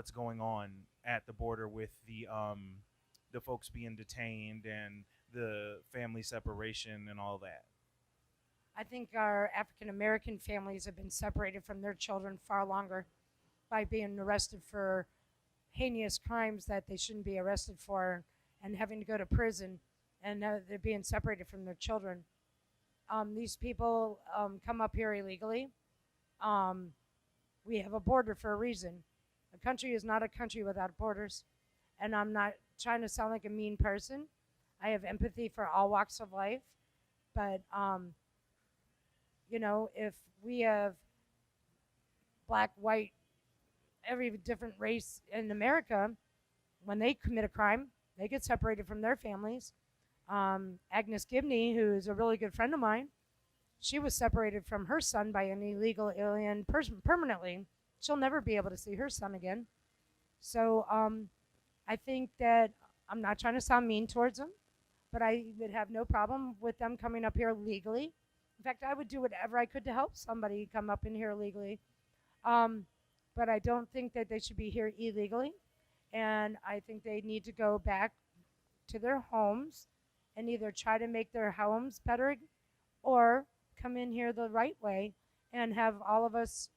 what's going on at the border with the folks being detained and the family separation and all that. I think our African American families have been separated from their children far longer by being arrested for heinous crimes that they shouldn't be arrested for and having to go to prison, and they're being separated from their children. These people come up here illegally. Um, we have a border for a reason. A country is not a country without borders. And I'm not trying to sound like a mean person. I have empathy for all walks of life. But, if we have black, white, every different race in America, when they commit a crime, they get separated from their families. Agnes Gibney, who is a really good friend of mine, she was separated from her son by an illegal alien person permanently. She'll never be able to see her son again. So I think that I'm not trying to sound mean towards them, but I would have no problem with them coming up here legally. In fact, I would do whatever I could to help somebody come up in here legally. Um, but I don't think that they should be here illegally. And I think they need to go back to their homes and either try to make their homes better or come in here the right way and have all of us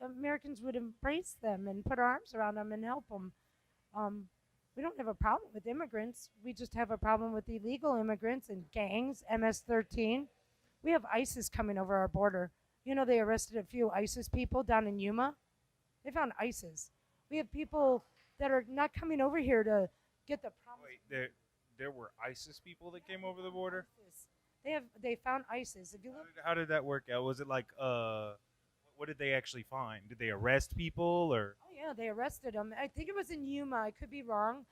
Americans would embrace them and put our arms around them and help them. Um, we don't have a problem with immigrants. We just have a problem with illegal immigrants and gangs, MS-13. We have ISIS coming over our border. You know, they arrested a few ISIS people down in Yuma. They found ISIS. We have people that are not coming over here to get the promise. Wait, there were ISIS people that came over the border. ISIS. They found ISIS. If you look, How did that work out? Was it like what did they actually find? Did they arrest people or? oh yeah, they arrested them. I think it was in Yuma. I could be wrong.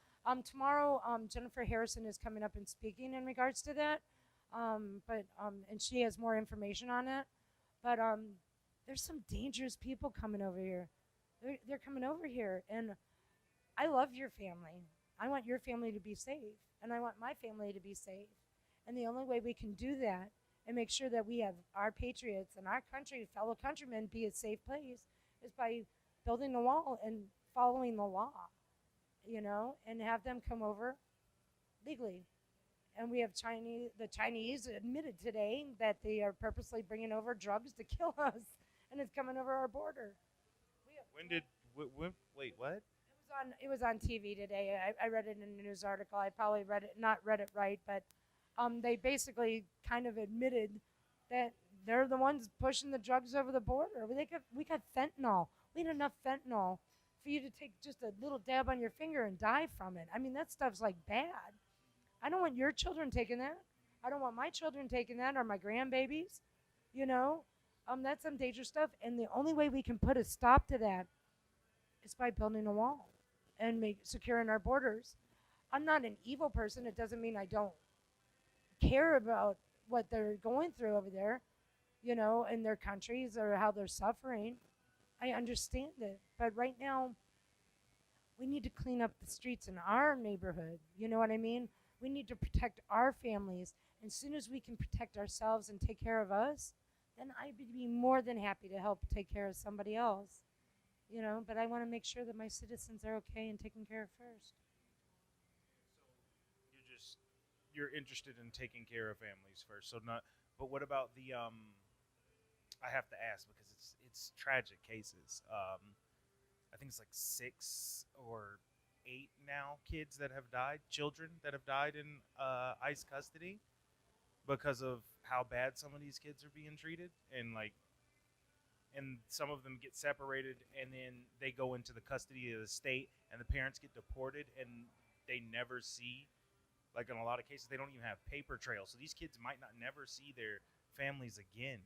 Tomorrow, Jennifer Harrison is coming up and speaking in regards to that. And she has more information on it. But there's some dangerous people coming over here. They're coming over here, and I love your family. I want your family to be safe, and I want my family to be safe. And the only way we can do that and make sure that we have our patriots and our country, fellow countrymen, be a safe place is by building a wall and following the law, and have them come over legally. And we have the Chinese admitted today that they are purposely bringing over drugs to kill us, and it's coming over our border. When did wait what? It was on TV today. I read it in a news article. I probably not read it right, but they basically kind of admitted that they're the ones pushing the drugs over the border. We got fentanyl. We had enough fentanyl for you to take just a little dab on your finger and die from it. I mean, that stuff's like bad. I don't want your children taking that. I don't want my children taking that or my grandbabies. You know, that's some dangerous stuff. And the only way we can put a stop to that is by building a wall and securing our borders. I'm not an evil person. It doesn't mean I don't care about what they're going through over there, in their countries or how they're suffering. I understand it. But right now, we need to clean up the streets in our neighborhood. You know what I mean? We need to protect our families. And as soon as we can protect ourselves and take care of us, then I'd be more than happy to help take care of somebody else. But I want to make sure that my citizens are okay and taken care of first. You're interested in taking care of families first. So not. But what about the? I have to ask because it's tragic cases. I think it's like 6 or 8 now kids that have died, children that have died in ICE custody because of how bad some of these kids are being treated, and some of them get separated and then they go into the custody of the state and the parents get deported and they never see, like in a lot of cases they don't even have paper trails, so these kids might not never see their families again.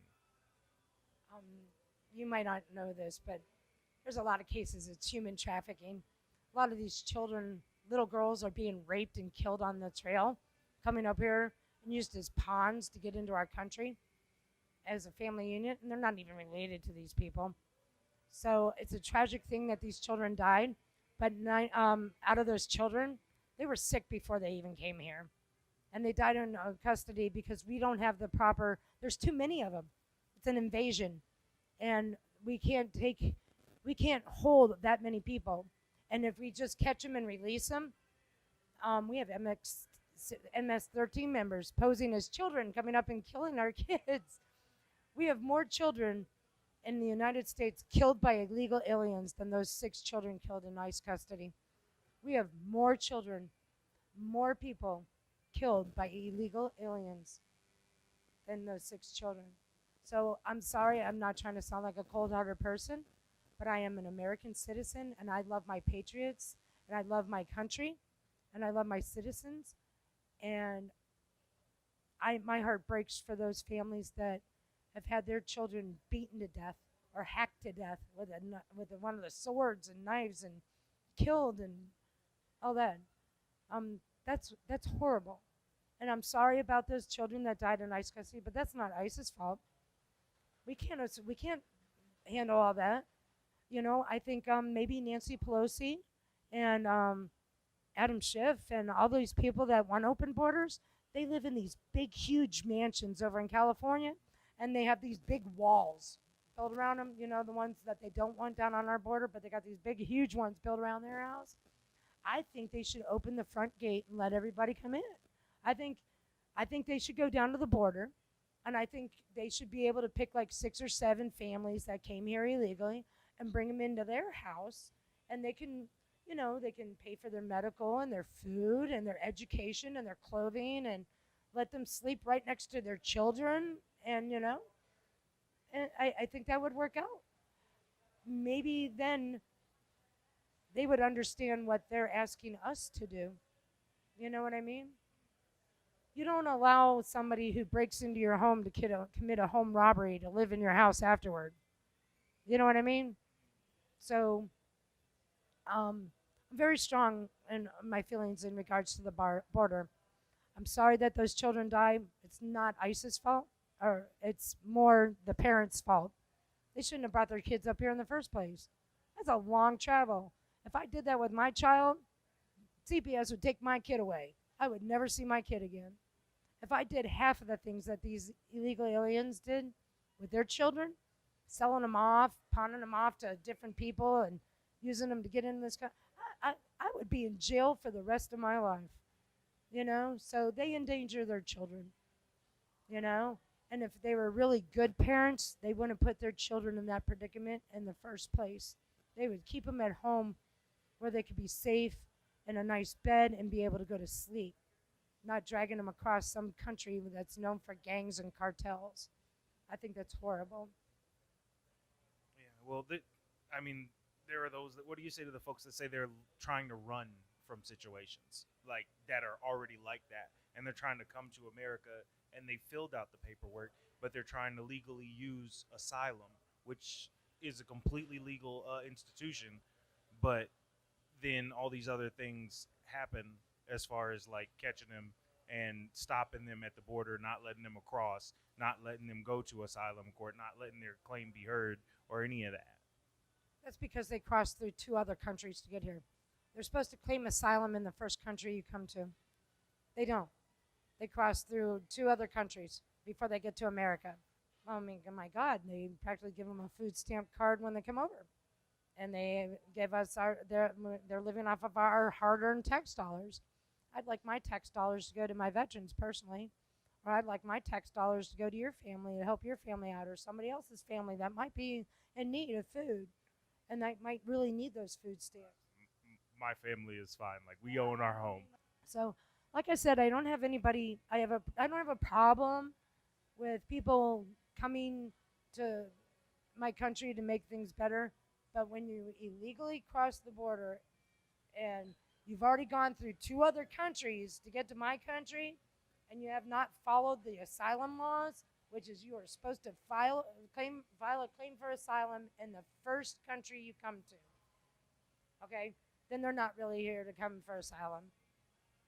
Um, you might not know this, but there's a lot of cases. It's human trafficking. A lot of these children, little girls, are being raped and killed on the trail, coming up here and used as pawns to get into our country as a family unit, and they're not even related to these people. So it's a tragic thing that these children died, but out of those children, they were sick before they even came here. And they died in custody because we don't have the proper, there's too many of them. It's an invasion. And we can't take We can't hold that many people. And if we just catch them and release them, we have MS-13 members posing as children coming up and killing our kids. We have more children in the United States killed by illegal aliens than those 6 children killed in ICE custody. We have more children, more people killed by illegal aliens than those 6 children. So I'm sorry, I'm not trying to sound like a cold-hearted person, but I am an American citizen, and I love my patriots, and I love my country, and I love my citizens, and my heart breaks for those families that have had their children beaten to death or hacked to death with one of the swords and knives and killed and all that. That's horrible. And I'm sorry about those children that died in ICE custody, but that's not ICE's fault. We can't handle all that. You know, I think maybe Nancy Pelosi and Adam Schiff and all these people that want open borders, they live in these big, huge mansions over in California, and they have these big walls built around them, you know, the ones that they don't want down on our border, but they got these big, huge ones built around their house. I think they should open the front gate and let everybody come in. I think they should go down to the border, and I think they should be able to pick like 6 or 7 families that came here illegally and bring them into their house, and they can, you know, they can pay for their medical and their food and their education and their clothing, and let them sleep right next to their children, and, you know, and I think that would work out. Maybe then they would understand what they're asking us to do. You know what I mean? You don't allow somebody who breaks into your home to commit a home robbery to live in your house afterward. You know what I mean? So I'm very strong in my feelings in regards to the border. I'm sorry that those children died. It's not ICE's fault, or it's more the parents' fault. They shouldn't have brought their kids up here in the first place. That's a long travel. If I did that with my child, CPS would take my kid away. I would never see my kid again. If I did half of the things that these illegal aliens did with their children, selling them off, pawning them off to different people and using them to get into this country, I would be in jail for the rest of my life. You know, so they endanger their children, you know, and if they were really good parents, they wouldn't put their children in that predicament in the first place. They would keep them at home where they could be safe in a nice bed and be able to go to sleep, not dragging them across some country that's known for gangs and cartels. I think that's horrible. Yeah, well, I mean, there are those that, what do you say to the folks that say they're trying to run from situations like that are already like that, and they're trying to come to America and they filled out the paperwork, but they're trying to legally use asylum, which is a completely legal institution, but then all these other things happen as far as like catching them and stopping them at the border, not letting them across, not letting them go to asylum court, not letting their claim be heard, or any of that. That's because they crossed through 2 other countries to get here. They're supposed to claim asylum in the first country you come to. They don't. They cross through 2 other countries before they get to America. I mean, oh my God, they practically give them a food stamp card when they come over. And they give us they're living off of our hard-earned tax dollars. I'd like my tax dollars to go to my veterans personally, or I'd like my tax dollars to go to your family to help your family out, or somebody else's family that might be in need of food and that might really need those food stamps. My family is fine. Like, we own our home. So, like I said, I don't have a problem with people coming to my country to make things better. But when you illegally cross the border and you've already gone through 2 other countries to get to my country, and you have not followed the asylum laws, which is you are supposed to file a claim for asylum in the first country you come to, okay, then they're not really here to come for asylum.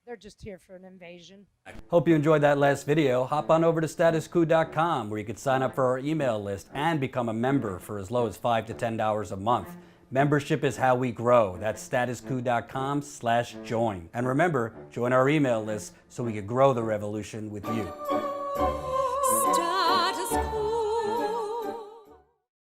They're just here for an invasion. Hope you enjoyed that last video. Hop on over to statuscoup.com where you can sign up for our email list and become a member for as low as $5 to $10 a month. Membership is how we grow. That's statuscoup.com/join. And remember, join our email list so we can grow the revolution with you.